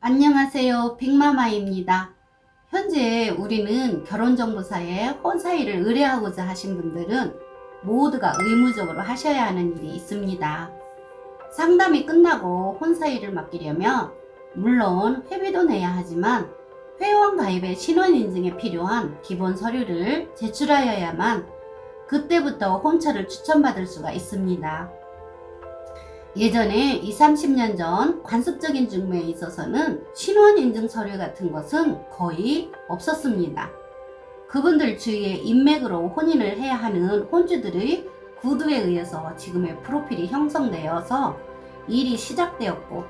안녕하세요. 빅마마입니다. 현재 우리는 결혼정보사에 혼사일을 의뢰하고자 하신 분들은 모두가 의무적으로 하셔야 하는 일이 있습니다. 상담이 끝나고 혼사일을 맡기려면 물론 회비도 내야 하지만 회원 가입의 신원인증에 필요한 기본 서류를 제출하여야만 그때부터 혼처를 추천받을 수가 있습니다. 예전에 20, 30년 전 관습적인 중매에 있어서는 신원인증 서류 같은 것은 거의 없었습니다. 그분들 주위에 인맥으로 혼인을 해야 하는 혼주들의 구두에 의해서 지금의 프로필이 형성되어서 일이 시작되었고,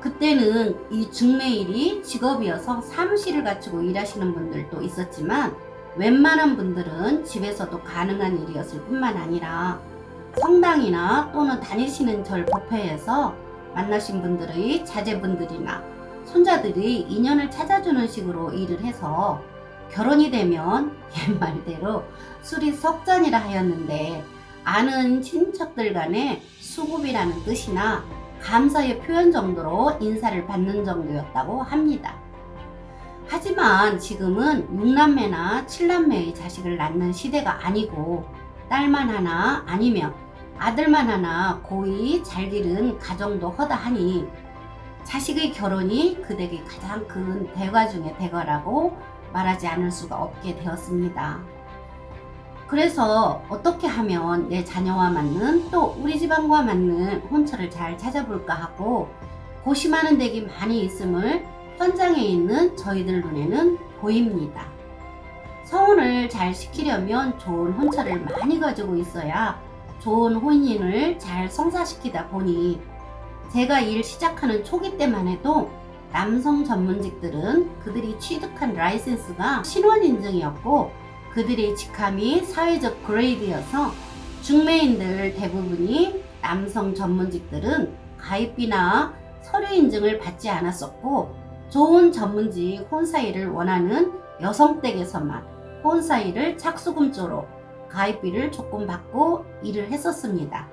그때는 이 중매일이 직업이어서 사무실을 갖추고 일하시는 분들도 있었지만 웬만한 분들은 집에서도 가능한 일이었을 뿐만 아니라 성당이나 또는 다니시는 절 법회에서 만나신 분들의 자제분들이나 손자들이 인연을 찾아주는 식으로 일을 해서 결혼이 되면 옛말대로 술이 석잔이라 하였는데, 아는 친척들 간의 수급이라는 뜻이나 감사의 표현 정도로 인사를 받는 정도였다고 합니다. 하지만 지금은 6남매나 7남매의 자식을 낳는 시대가 아니고 딸만 하나 아니면 아들만 하나 고이 잘 기른 가정도 허다하니 자식의 결혼이 그들에게 가장 큰 대가 중의 대가라고 말하지 않을 수가 없게 되었습니다. 그래서 어떻게 하면 내 자녀와 맞는 또 우리 집안과 맞는 혼처를 잘 찾아볼까 하고 고심하는 댁이 많이 있음을 현장에 있는 저희들 눈에는 보입니다. 성혼을 잘 시키려면 좋은 혼처를 많이 가지고 있어야 좋은 혼인을 잘 성사시키다 보니 제가 일 시작하는 초기 때만 해도 남성 전문직들은 그들이 취득한 라이센스가 신원인증이었고 그들의 직함이 사회적 그레이드여서 중매인들 대부분이 남성 전문직들은 가입비나 서류 인증을 받지 않았었고, 좋은 전문직 혼사일을 원하는 여성댁에서만 혼사일을 착수금조로 가입비를 조금 받고 일을 했었습니다.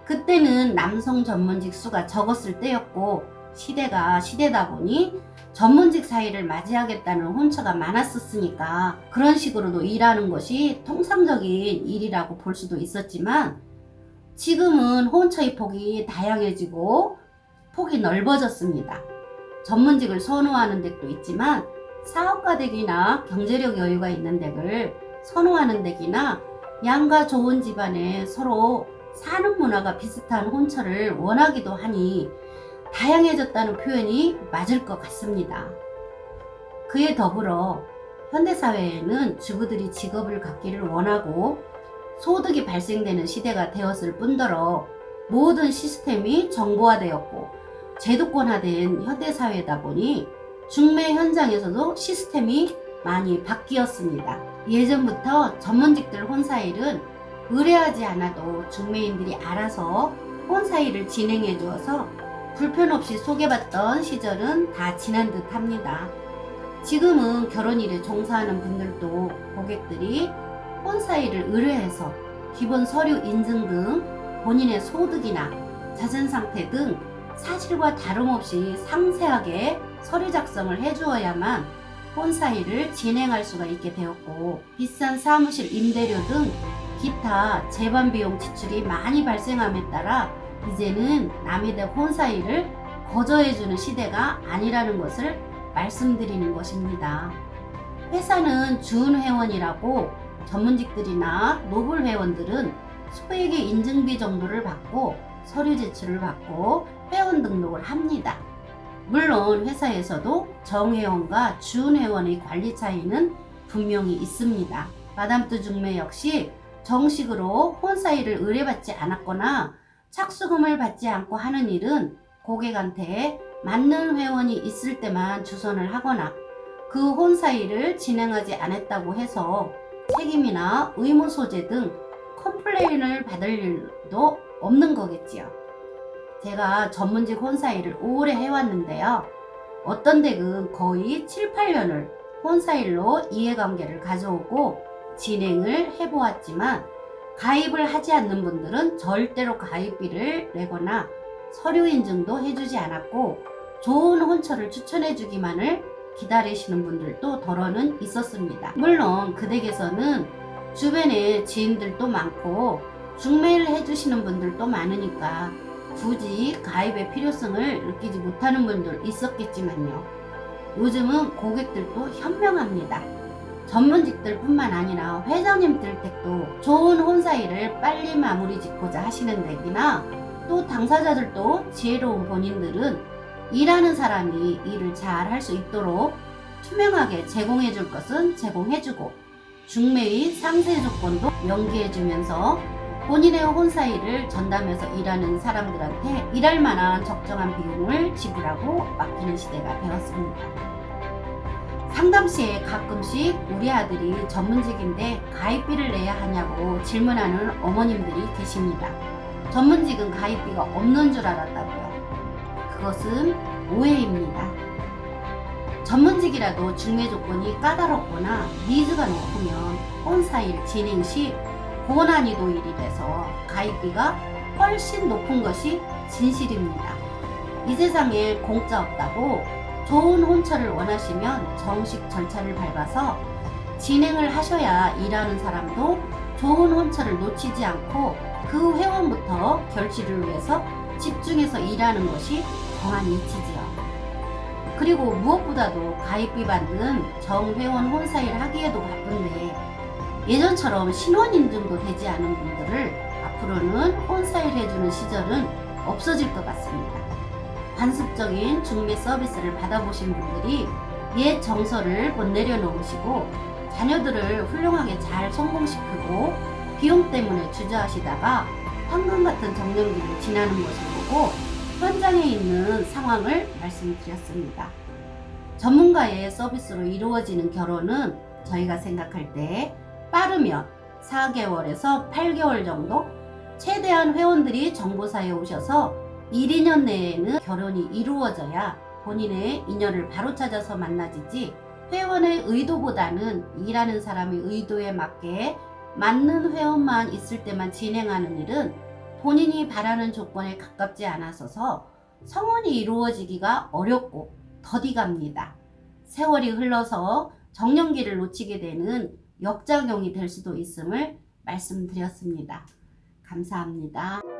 그때는 남성 전문직 수가 적었을 때였고 시대가 시대다 보니 전문직 사이를 맞이하겠다는 혼처가 많았었으니까 그런 식으로도 일하는 것이 통상적인 일이라고 볼 수도 있었지만, 지금은 혼처의 폭이 다양해지고 폭이 넓어졌습니다. 전문직을 선호하는 댁도 있지만 사업가 댁이나 경제력 여유가 있는 댁을 선호하는 댁이나 양가 좋은 집안에 서로 사는 문화가 비슷한 혼처를 원하기도 하니 다양해졌다는 표현이 맞을 것 같습니다. 그에 더불어 현대사회에는 주부들이 직업을 갖기를 원하고 소득이 발생되는 시대가 되었을 뿐더러 모든 시스템이 정보화되었고 제도권화된 현대사회다 보니 중매 현장에서도 시스템이 많이 바뀌었습니다. 예전부터 전문직들 혼사일은 의뢰하지 않아도 중매인들이 알아서 혼사일을 진행해 주어서 불편 없이 소개받던 시절은 다 지난 듯 합니다. 지금은 결혼일에 종사하는 분들도 고객들이 혼사일을 의뢰해서 기본 서류 인증 등 본인의 소득이나 자산 상태 등 사실과 다름없이 상세하게 서류 작성을 해주어야만 혼사일을 진행할 수가 있게 되었고, 비싼 사무실 임대료 등 기타 재반 비용 지출이 많이 발생함에 따라 이제는 남의 댁 혼사일을 거저해주는 시대가 아니라는 것을 말씀드리는 것입니다. 회사는 준회원이라고 전문직들이나 노블 회원들은 소액의 인증비 정도를 받고 서류 제출을 받고 회원 등록을 합니다. 물론 회사에서도 정회원과 준회원의 관리 차이는 분명히 있습니다. 마담뚜 중매 역시 정식으로 혼사일을 의뢰받지 않았거나 착수금을 받지 않고 하는 일은 고객한테 맞는 회원이 있을 때만 주선을 하거나 그 혼사일을 진행하지 않았다고 해서 책임이나 의무 소재 등 컴플레인을 받을 일도 없는 거겠지요. 제가 전문직 혼사일을 오래 해왔는데요. 어떤 댁은 거의 7, 8년을 혼사일로 이해관계를 가져오고 진행을 해보았지만 가입을 하지 않는 분들은 절대로 가입비를 내거나 서류 인증도 해주지 않았고 좋은 혼처를 추천해 주기만을 기다리시는 분들도 덜어는 있었습니다. 물론 그 댁에서는 주변에 지인들도 많고 중매를 해주시는 분들도 많으니까 굳이 가입의 필요성을 느끼지 못하는 분들 있었겠지만요. 요즘은 고객들도 현명합니다. 전문직들 뿐만 아니라 회장님들 댁도 좋은 혼사일을 빨리 마무리 짓고자 하시는 댁이나 또 당사자들도 지혜로운 본인들은 일하는 사람이 일을 잘 할 수 있도록 투명하게 제공해 줄 것은 제공해 주고 중매의 상세 조건도 명기해 주면서 본인의 혼사일을 전담해서 일하는 사람들한테 일할 만한 적정한 비용을 지불하고 맡기는 시대가 되었습니다. 상담 시에 가끔씩 우리 아들이 전문직인데 가입비를 내야 하냐고 질문하는 어머님들이 계십니다. 전문직은 가입비가 없는 줄 알았다고요. 그것은 오해입니다. 전문직이라도 중매 조건이 까다롭거나 니즈가 높으면 혼사일 진행 시 고난이도 일이라서 가입비가 훨씬 높은 것이 진실입니다. 이 세상에 공짜 없다고 좋은 혼처를 원하시면 정식 절차를 밟아서 진행을 하셔야 일하는 사람도 좋은 혼처를 놓치지 않고 그 회원부터 결실을 위해서 집중해서 일하는 것이 정한 이치지요. 그리고 무엇보다도 가입비 받는 정회원 혼사일 하기에도 바쁜데 예전처럼 신원 인증도 되지 않은 분들을 앞으로는 혼사일 해주는 시절은 없어질 것 같습니다. 관습적인 중매 서비스를 받아보신 분들이 옛 정서를 못 내려놓으시고 자녀들을 훌륭하게 잘 성공시키고 비용 때문에 주저하시다가 황금 같은 정년기를 지나는 것을 보고 현장에 있는 상황을 말씀드렸습니다. 전문가의 서비스로 이루어지는 결혼은 저희가 생각할 때 빠르면 4개월에서 8개월 정도, 최대한 회원들이 정보사에 오셔서 1, 2년 내에는 결혼이 이루어져야 본인의 인연을 바로 찾아서 만나지지 회원의 의도보다는 일하는 사람의 의도에 맞게 맞는 회원만 있을 때만 진행하는 일은 본인이 바라는 조건에 가깝지 않아서서 성혼이 이루어지기가 어렵고 더디갑니다. 세월이 흘러서 정년기를 놓치게 되는 역작용이 될 수도 있음을 말씀드렸습니다. 감사합니다.